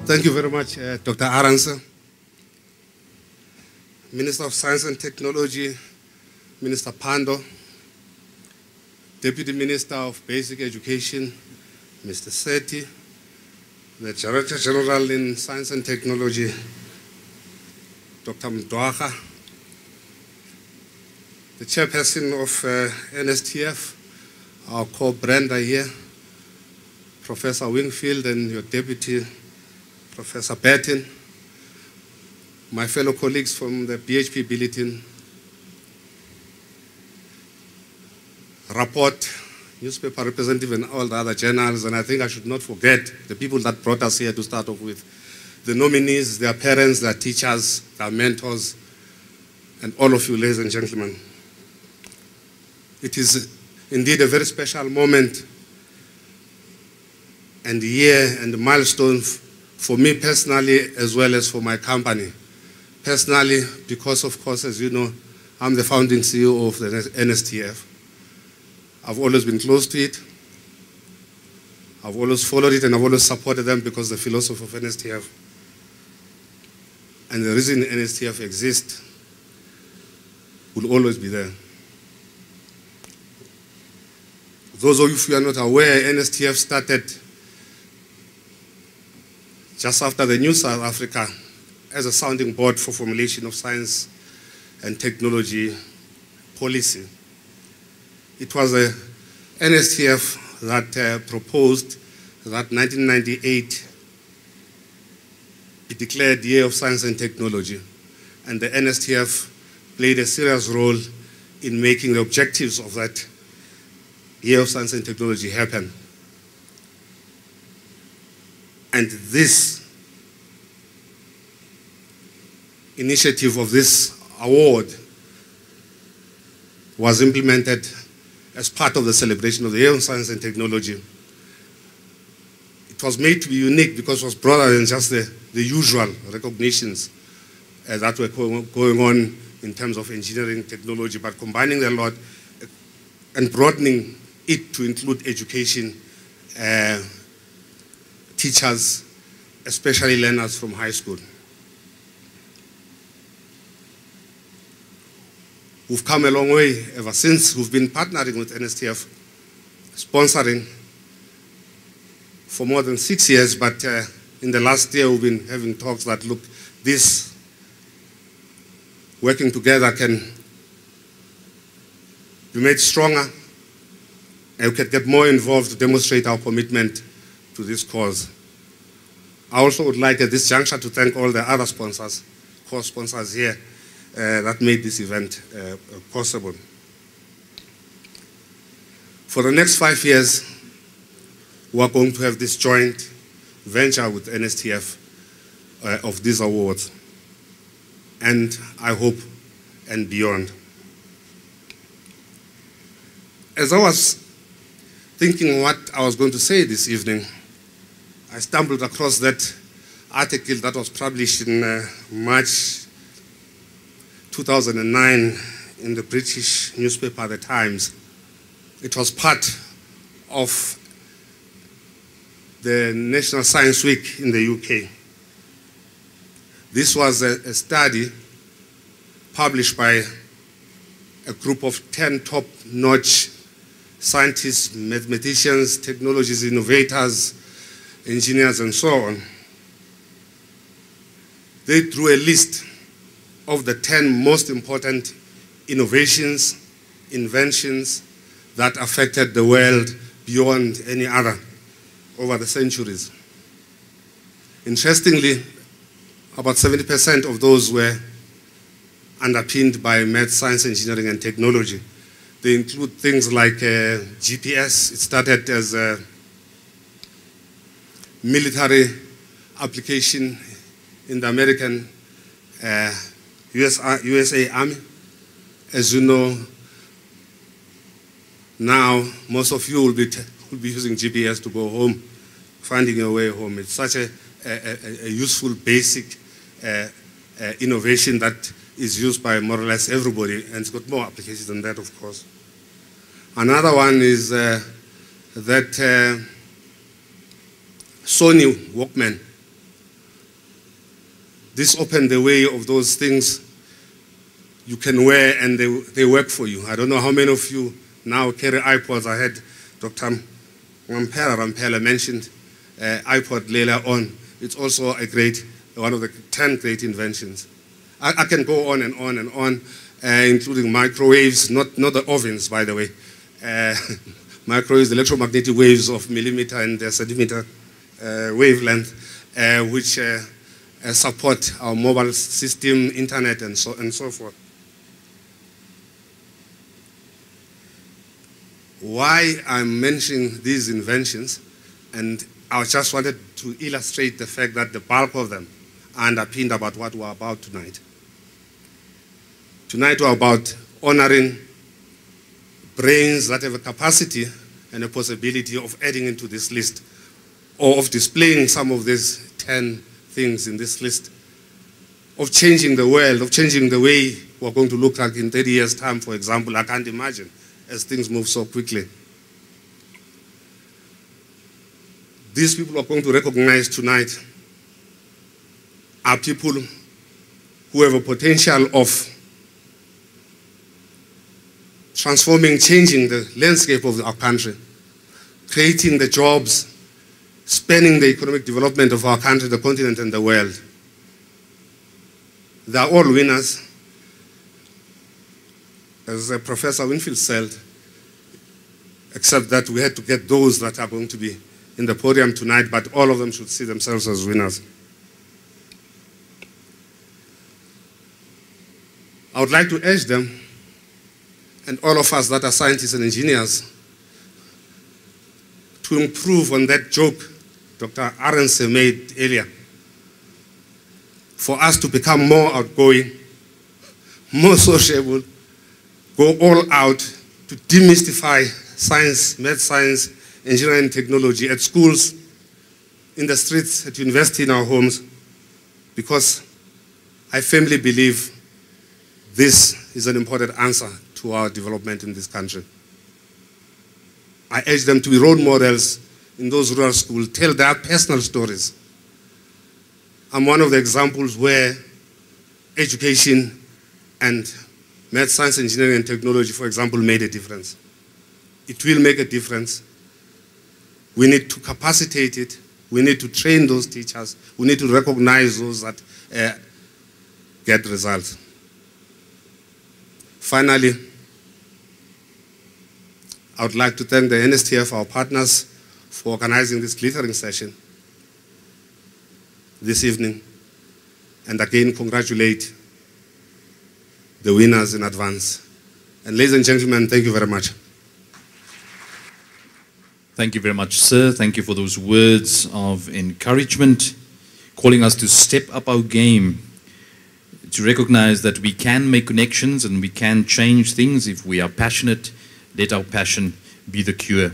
Thank you very much, Dr. Aransa, Minister of Science and Technology, Minister Pando, Deputy Minister of Basic Education, Mr. Seti, the Director General in Science and Technology, Dr. Mdwaga, the Chairperson of NSTF, our co-brander here, Professor Wingfield, and your Deputy, Professor Billiton, my fellow colleagues from the BHP Billiton, Rapport, newspaper representative, and all the other journals, and I think I should not forget the people that brought us here to start off with, the nominees, their parents, their teachers, their mentors, and all of you, ladies and gentlemen. It is indeed a very special moment and year and milestone for me personally as well as for my company. Personally, because of course, as you know, I'm the founding CEO of the NSTF. I've always been close to it. I've always followed it and I've always supported them because the philosophy of NSTF and the reason NSTF exists will always be there. Those of you who are not aware, NSTF started just after the New South Africa as a sounding board for formulation of science and technology policy. It was the NSTF that proposed that 1998 be declared Year of Science and Technology, and the NSTF played a serious role in making the objectives of that Year of Science and Technology happen. And this initiative of this award was implemented as part of the celebration of the Year of Science and Technology. It was made to be unique because it was broader than just the usual recognitions that were going on in terms of engineering technology, but combining a lot and broadening it to include education, teachers, especially learners from high school. We've come a long way ever since. We've been partnering with NSTF, sponsoring for more than 6 years, but in the last year we've been having talks that, look, this working together can be made stronger and we can get more involved to demonstrate our commitment to this cause. I also would like at this juncture to thank all the other sponsors, co-sponsors here, that made this event possible. For the next 5 years, we are going to have this joint venture with NSTF of these awards, and I hope and beyond. As I was thinking what I was going to say this evening, I stumbled across that article that was published in March 2009 in the British newspaper, The Times. It was part of the National Science Week in the UK. This was a study published by a group of 10 top-notch scientists, mathematicians, technologists, innovators, engineers, and so on. They drew a list of the 10 most important innovations, inventions that affected the world beyond any other over the centuries. Interestingly, about 70% of those were underpinned by math, science, engineering, and technology. They include things like GPS. It started as a military application in the American USA Army. As you know, now most of you will be using GPS to go home, finding your way home. It's such a useful, basic innovation that is used by more or less everybody, and it's got more applications than that, of course. Another one is that Sony Walkman this opened the way of those things you can wear and they work for you. I don't know how many of you now carry iPods. I had Dr. Rampela mentioned iPod later on. It's also one of the 10 great inventions. I can go on and on and on, including microwaves, not the ovens, by the way. Microwaves, electromagnetic waves of millimeter and centimeter wavelength, which support our mobile system, internet, and so forth. Why I'm mentioning these inventions, and I just wanted to illustrate the fact that the bulk of them are underpinned about what we're about tonight. Tonight we're about honoring brains that have a capacity and a possibility of adding into this list, or of displaying some of these 10 things in this list, of changing the world, of changing the way we're going to look like in 30 years' time, for example. I can't imagine, as things move so quickly. These people are going to recognize tonight are people who have a potential of transforming, changing the landscape of our country, creating the jobs, spanning the economic development of our country, the continent, and the world. They are all winners. As Professor Winfield said, except that we had to get those that are going to be in the podium tonight, but all of them should see themselves as winners. I would like to urge them, and all of us that are scientists and engineers, to improve on that joke Dr. Arendse made earlier, for us to become more outgoing, more sociable, go all out to demystify science, math science, engineering, technology at schools, in the streets, at university, in our homes, because I firmly believe this is an important answer to our development in this country. I urge them to be role models in those rural schools, tell their personal stories. I'm one of the examples where education and math, science, engineering, and technology, for example, made a difference. It will make a difference. We need to capacitate it. We need to train those teachers. We need to recognize those that get results. Finally, I would like to thank the NSTF, our partners, for organizing this glittering session this evening, and again congratulate the winners in advance. And ladies and gentlemen, thank you very much. Thank you very much, sir. Thank you for those words of encouragement, calling us to step up our game, to recognize that we can make connections and we can change things if we are passionate. Let our passion be the cure.